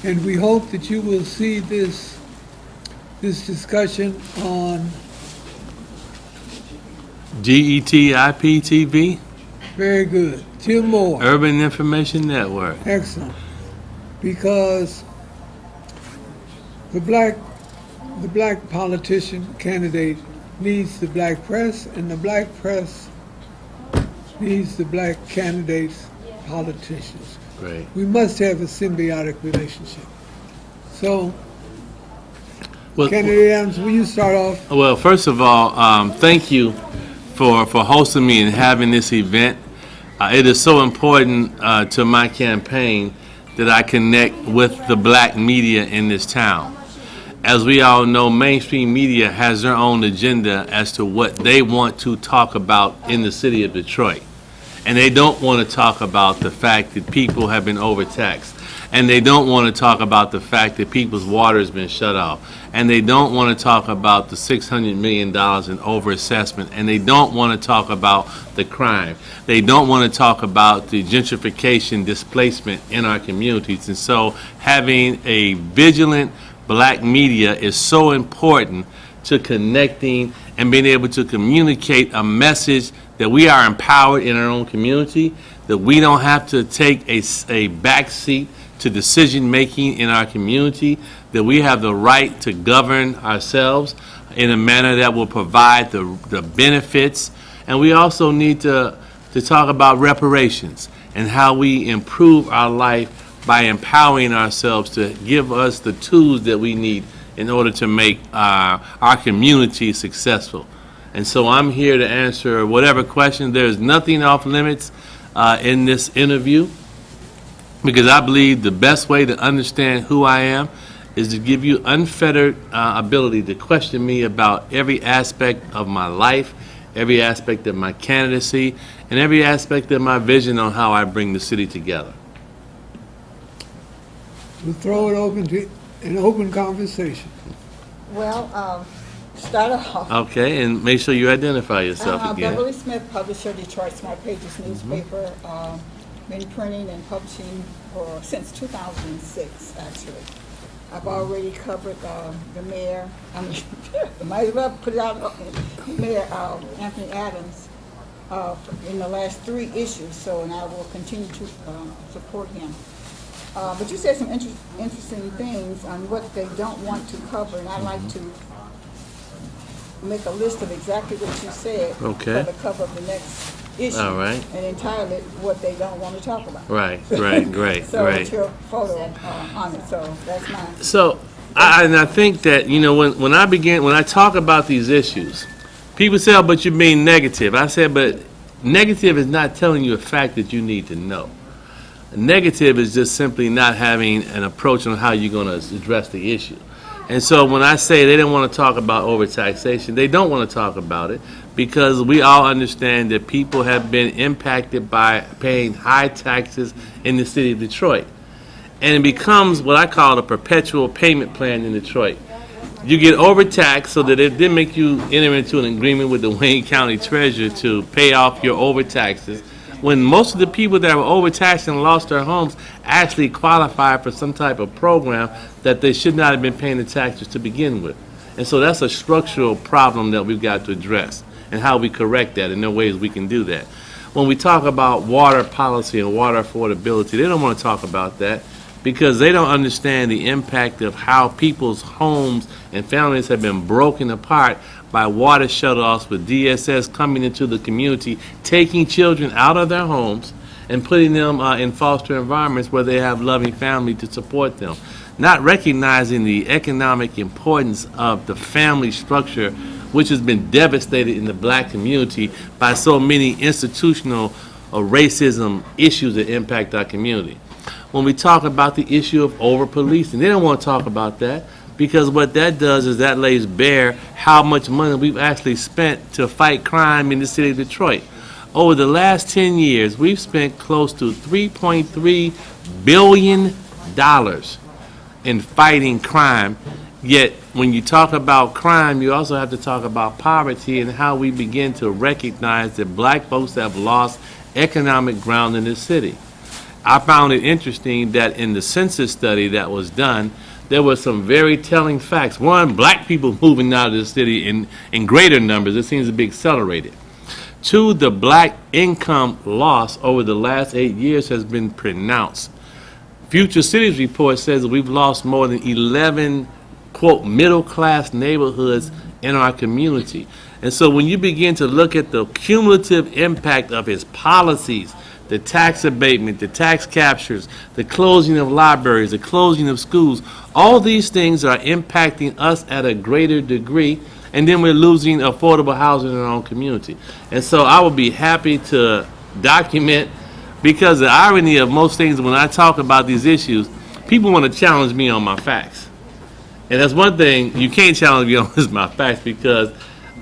And we hope that you will see this discussion on GETIP-TV, very good. Tim Moore, Urban Information Network. excellent. Because the black politician candidate needs the black press, and the black press needs the black candidates, politicians. Great. We must have a symbiotic relationship. So, Well, Candidate Adams, will you start off? well, first of all, thank you for hosting me and having this event. It is so important to my campaign that I connect with the black media in this town. As we all know, mainstream media has their own agenda as to what they want to talk about in the city of Detroit. And they don't want to talk about the fact that people have been overtaxed. And they don't want to talk about the fact that people's water has been shut off. And they don't want to talk about the $600 million in overassessment. And they don't want to talk about the crime. They don't want to talk about the gentrification displacement in our communities. And so having a vigilant black media is so important to connecting and being able to communicate a message that we are empowered in our own community, that we don't have to take a back seat to decision-making in our community, that we have the right to govern ourselves in a manner that will provide the benefits. And we also need to talk about reparations and how we improve our life by empowering ourselves to give us the tools that we need in order to make our community successful. And so I'm here to answer whatever question. There's nothing off limits in this interview, because I believe the best way to understand who I am is to give you unfettered ability to question me about every aspect of my life, every aspect of my candidacy, and every aspect of my vision on how I bring the city together. We'll throw it open to an open conversation. Well, start off. Okay, and make sure you identify yourself again. Beverly Smith, publisher, Detroit Smart Pages newspaper. Been printing and publishing since 2006, actually. I've already covered the mayor, might as well put it out, Mayor Anthony Adams in the last 3 issues, and I will continue to support him. But you said some interesting things on what they don't want to cover, and I'd like to make a list of exactly what you said Okay. for the cover of the next issue. All right. And entitle it what they don't want to talk about. Right, great, So great. with your photo on it, so that's mine. So, I think that, when I talk about these issues, people say, oh, but you're being negative. I said, but negative is not telling you a fact that you need to know. Negative is just simply not having an approach on how you're going to address the issue. And so when I say they don't want to talk about overtaxation, they don't want to talk about it because we all understand that people have been impacted by paying high taxes in the city of Detroit. And it becomes what I call a perpetual payment plan in Detroit. You get overtaxed so that it didn't make you enter into an agreement with the Wayne County Treasurer to pay off your overtaxes, when most of the people that were overtaxed and lost their homes actually qualified for some type of program that they should not have been paying the taxes to begin with. And so that's a structural problem that we've got to address, and how we correct that, and there are ways we can do that. When we talk about water policy and water affordability, they don't want to talk about that because they don't understand the impact of how people's homes and families have been broken apart by water shutoffs, with DSS coming into the community, taking children out of their homes and putting them in foster environments where they have loving family to support them. Not recognizing the economic importance of the family structure, which has been devastated in the black community by so many institutional racism issues that impact our community. When we talk about the issue of over-policing, they don't want to talk about that, because what that does is that lays bare how much money we've actually spent to fight crime in the city of Detroit. Over the last 10 years, we've spent close to $3.3 billion in fighting crime. Yet, when you talk about crime, you also have to talk about poverty and how we begin to recognize that black folks have lost economic ground in this city. I found it interesting that in the census study that was done, there were some very telling facts. One, black people moving out of the city in greater numbers. It seems to be accelerated. Two, the black income loss over the last 8 years has been pronounced. Future Cities report says that we've lost more than 11, quote, middle-class neighborhoods in our community. And so when you begin to look at the cumulative impact of his policies, the tax abatement, the tax captures, the closing of libraries, the closing of schools, all these things are impacting us at a greater degree, and then we're losing affordable housing in our own community. And so I would be happy to document, because the irony of most things when I talk about these issues, people want to challenge me on my facts. And that's one thing, you can't challenge me on my facts, because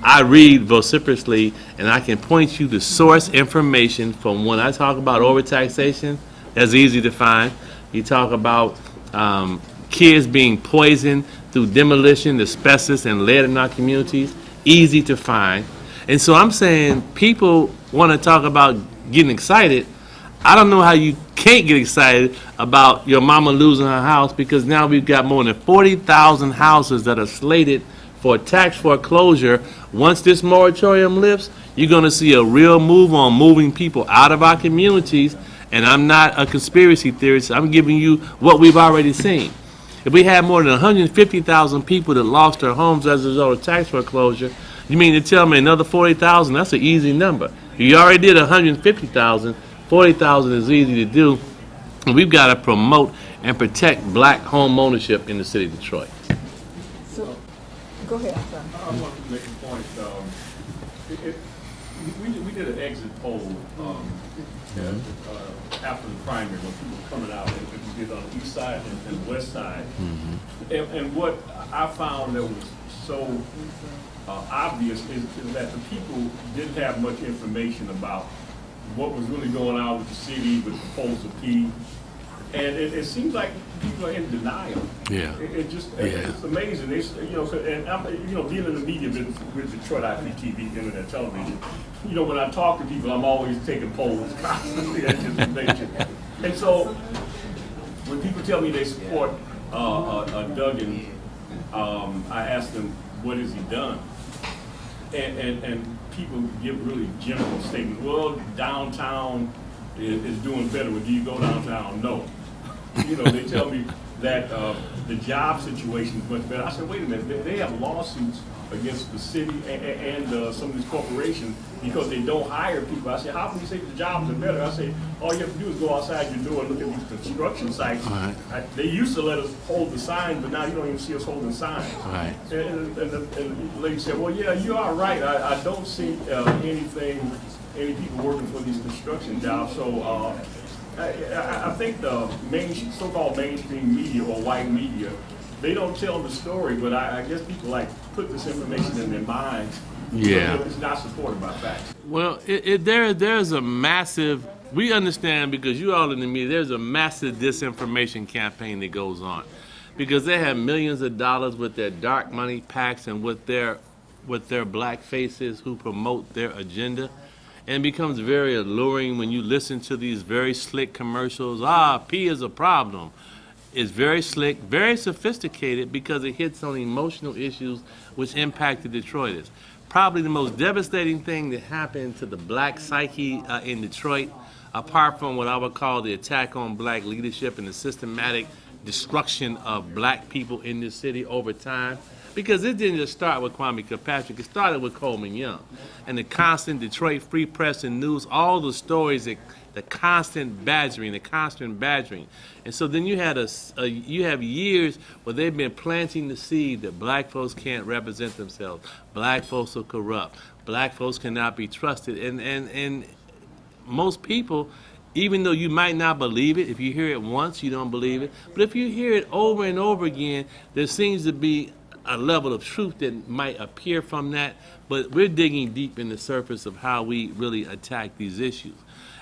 I read vociferously, and I can point you to source information from when I talk about overtaxation. That's easy to find. You talk about kids being poisoned through demolition, asbestos, and lead in our communities. Easy to find. And so I'm saying people want to talk about getting excited. I don't know how you can't get excited about your mama losing her house, because now we've got more than 40,000 houses that are slated for tax foreclosure. Once this moratorium lifts, you're going to see a real move on moving people out of our communities. And I'm not a conspiracy theorist. I'm giving you what we've already seen. If we had more than 150,000 people that lost their homes as a result of tax foreclosure, you mean to tell me another 40,000? That's an easy number. You already did 150,000. 40,000 is easy to do. And we've got to promote and protect black home ownership in the city of Detroit. So, go ahead, I'm sorry. I want to make a point. We did an exit poll after the primary when people were coming out, and we did on the east side and the west side. And what I found that was so obvious is that the people didn't have much information about what was really going on with the city, with Proposal P. And it seems like people are in denial. Yeah. It's amazing. And I'm, being in the media with Detroit IPTV, internet television, when I talk to people, I'm always taking polls constantly. That's just amazing. And so when people tell me they support Duggan, I ask them, what has he done? And people give really general statements. Well, downtown is doing better. Well, do you go downtown? No. They tell me that the job situation is much better. I said, wait a minute, they have lawsuits against the city and some of these corporations because they don't hire people. I said, how can you say the jobs are better? I say, all you have to do is go outside your door and look at these construction sites. Right. They used to let us hold the signs, but now you don't even see us holding signs. Right. And the lady said, well, yeah, you are right. I don't see any people working for these construction jobs. So I think the so-called mainstream media or white media, they don't tell the story, but I guess people put this information in their minds. Yeah. It's not supported by facts. Well, there's a massive, we understand, because you all in the media, there's a massive disinformation campaign that goes on. Because they have millions of dollars with their dark money PACs and with their black faces who promote their agenda. And it becomes very alluring when you listen to these very slick commercials. P is a problem. It's very slick, very sophisticated, because it hits on emotional issues which impacted Detroiters. Probably the most devastating thing that happened to the black psyche in Detroit, apart from what I would call the attack on black leadership and the systematic destruction of black people in this city over time. Because it didn't just start with Kwame Kilpatrick, it started with Coleman Young. And the constant Detroit Free Press and News, all the stories, the constant badgering. And so then you have years where they've been planting the seed that black folks can't represent themselves. Black folks are corrupt. Black folks cannot be trusted. And most people, even though you might not believe it, if you hear it once, you don't believe it. But if you hear it over and over again, there seems to be a level of truth that might appear from that, but we're digging deep in the surface of how we really attack these issues.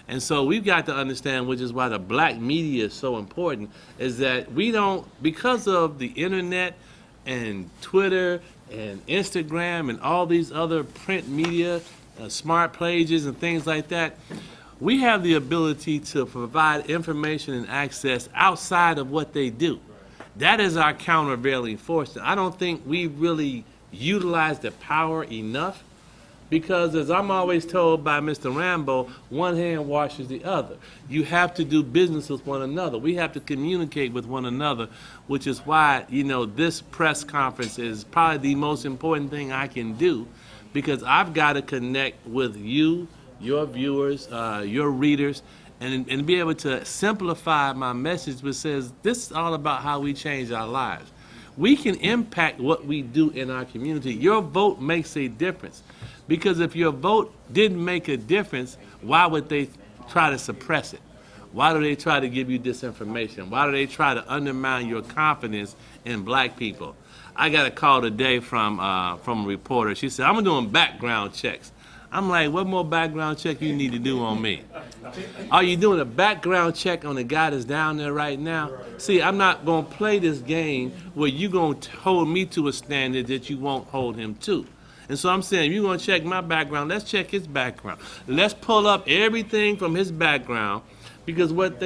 And so we've got to understand, which is why the black media is so important, is that we don't, because of the internet and Twitter and Instagram and all these other print media, smart pages and things like that, we have the ability to provide information and access outside of what they do. That is our countervailing force. I don't think we really utilize the power enough because, as I'm always told by Mr. Rambo, one hand washes the other. You have to do business with one another. We have to communicate with one another, which is why, this press conference is probably the most important thing I can do because I've got to connect with you, your viewers, your readers, and be able to simplify my message, which says this is all about how we change our lives. We can impact what we do in our community. Your vote makes a difference. Because if your vote didn't make a difference, why would they try to suppress it? Why do they try to give you disinformation? Why do they try to undermine your confidence in black people? I got a call today from a reporter. She said, I'm doing background checks. I'm like, what more background check you need to do on me? Are you doing a background check on the guy that's down there right now? See, I'm not going to play this game where you're going to hold me to a standard that you won't hold him to. And so I'm saying, if you're going to check my background, let's check his background. Let's pull up everything from his background, because what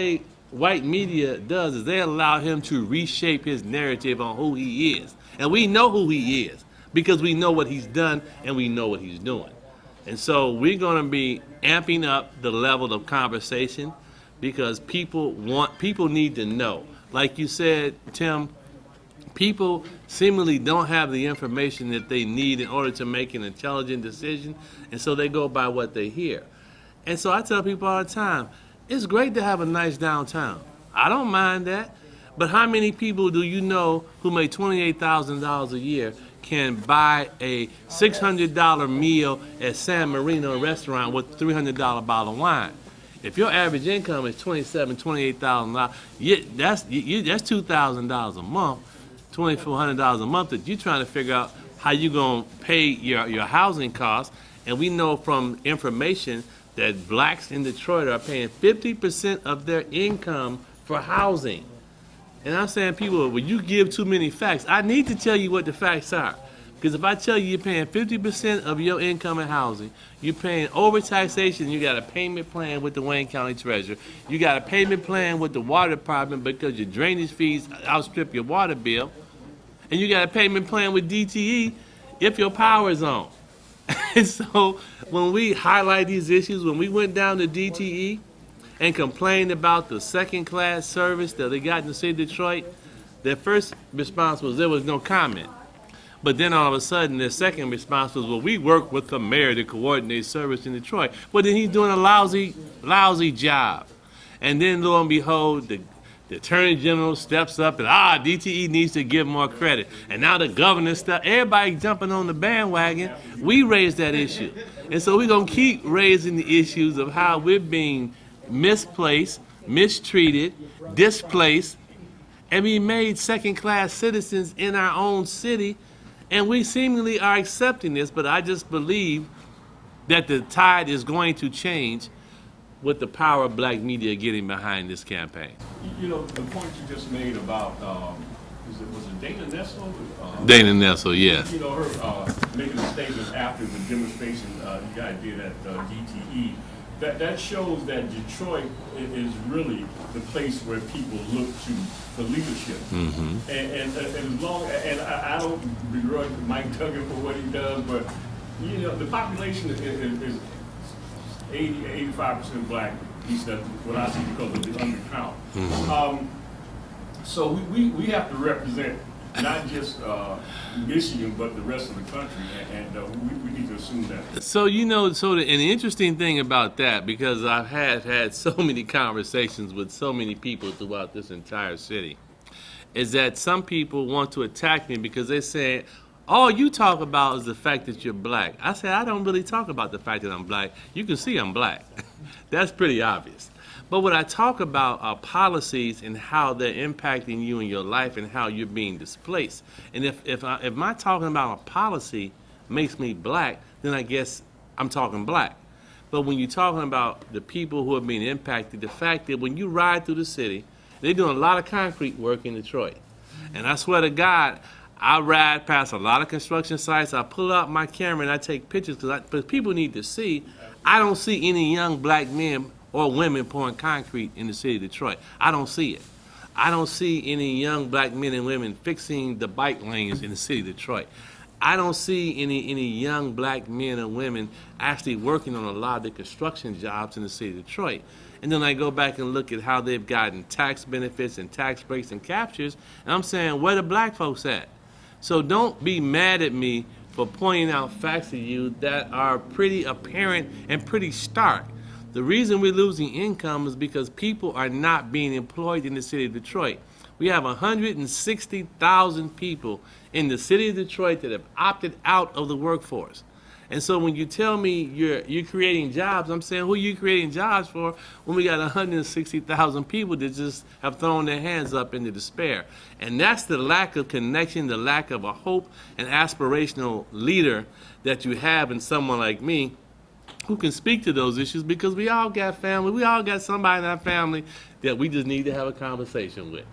white media does is they allow him to reshape his narrative on who he is. And we know who he is because we know what he's done and we know what he's doing. And so we're going to be amping up the level of conversation because people need to know. Like you said, Tim, people seemingly don't have the information that they need in order to make an intelligent decision, and so they go by what they hear. And so I tell people all the time, it's great to have a nice downtown. I don't mind that. But how many people do you know who make $28,000 a year can buy a $600 meal at San Marino restaurant with $300 bottle of wine? If your average income is $28,000, that's $2,000 a month, $2,400 a month that you're trying to figure out how you're going to pay your housing costs. And we know from information that blacks in Detroit are paying 50% of their income for housing. And I'm saying, people, when you give too many facts, I need to tell you what the facts are. Because if I tell you you're paying 50% of your income in housing, you're paying overtaxation, you got a payment plan with the Wayne County Treasurer, you got a payment plan with the water department because your drainage fees outstrip your water bill, and you got a payment plan with DTE if your power is on. And so when we highlight these issues, when we went down to DTE and complained about the second-class service that they got in the city of Detroit, their first response was there was no comment. But then all of a sudden, their second response was, well, we work with the mayor to coordinate service in Detroit. But then he's doing a lousy job. And then, lo and behold, the Attorney General steps up and, DTE needs to give more credit. And now the governor everybody jumping on the bandwagon. We raised that issue. And so we're going to keep raising the issues of how we're being misplaced, mistreated, displaced, and we made second-class citizens in our own city. And we seemingly are accepting this, but I just believe that the tide is going to change with the power of black media getting behind this campaign. The point you just made about, was it Dana Nessel? Dana Nessel, yeah. Her making a statement after the demonstration you guys did at DTE. That shows that Detroit is really the place where people look to for leadership. Mm-hmm. And as long and I don't begrudge Mike Duggan for what he does, but the population is 85% black. At least that's what I see because of the undercount. Mm-hmm. So we have to represent not just Michigan, but the rest of the country, and we need to assume that. So and the interesting thing about that, because I've had so many conversations with so many people throughout this entire city, is that some people want to attack me because they say, all you talk about is the fact that you're black. I say, I don't really talk about the fact that I'm black. You can see I'm black. That's pretty obvious. But what I talk about are policies and how they're impacting you in your life and how you're being displaced. And if my talking about a policy makes me black, then I guess I'm talking black. But when you're talking about the people who are being impacted, the fact that when you ride through the city, they're doing a lot of concrete work in Detroit. And I swear to God, I ride past a lot of construction sites. I pull out my camera and I take pictures because people need to see. I don't see any young black men or women pouring concrete in the city of Detroit. I don't see it. I don't see any young black men and women fixing the bike lanes in the city of Detroit. I don't see any young black men and women actually working on a lot of the construction jobs in the city of Detroit. And then I go back and look at how they've gotten tax benefits and tax breaks and captures, and I'm saying, where the black folks at? So don't be mad at me for pointing out facts to you that are pretty apparent and pretty stark. The reason we're losing income is because people are not being employed in the city of Detroit. We have 160,000 people in the city of Detroit that have opted out of the workforce. And so when you tell me you're creating jobs, I'm saying, who are you creating jobs for when we got 160,000 people that just have thrown their hands up into despair? And that's the lack of connection, the lack of a hope and aspirational leader that you have in someone like me who can speak to those issues, because we all got family, we all got somebody in our family that we just need to have a conversation with.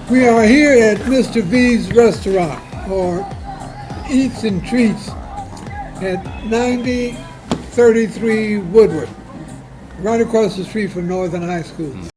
We are here at Mr. V's restaurant, or Eats and Treats, at 9033 Woodward, right across the street from Northern High School.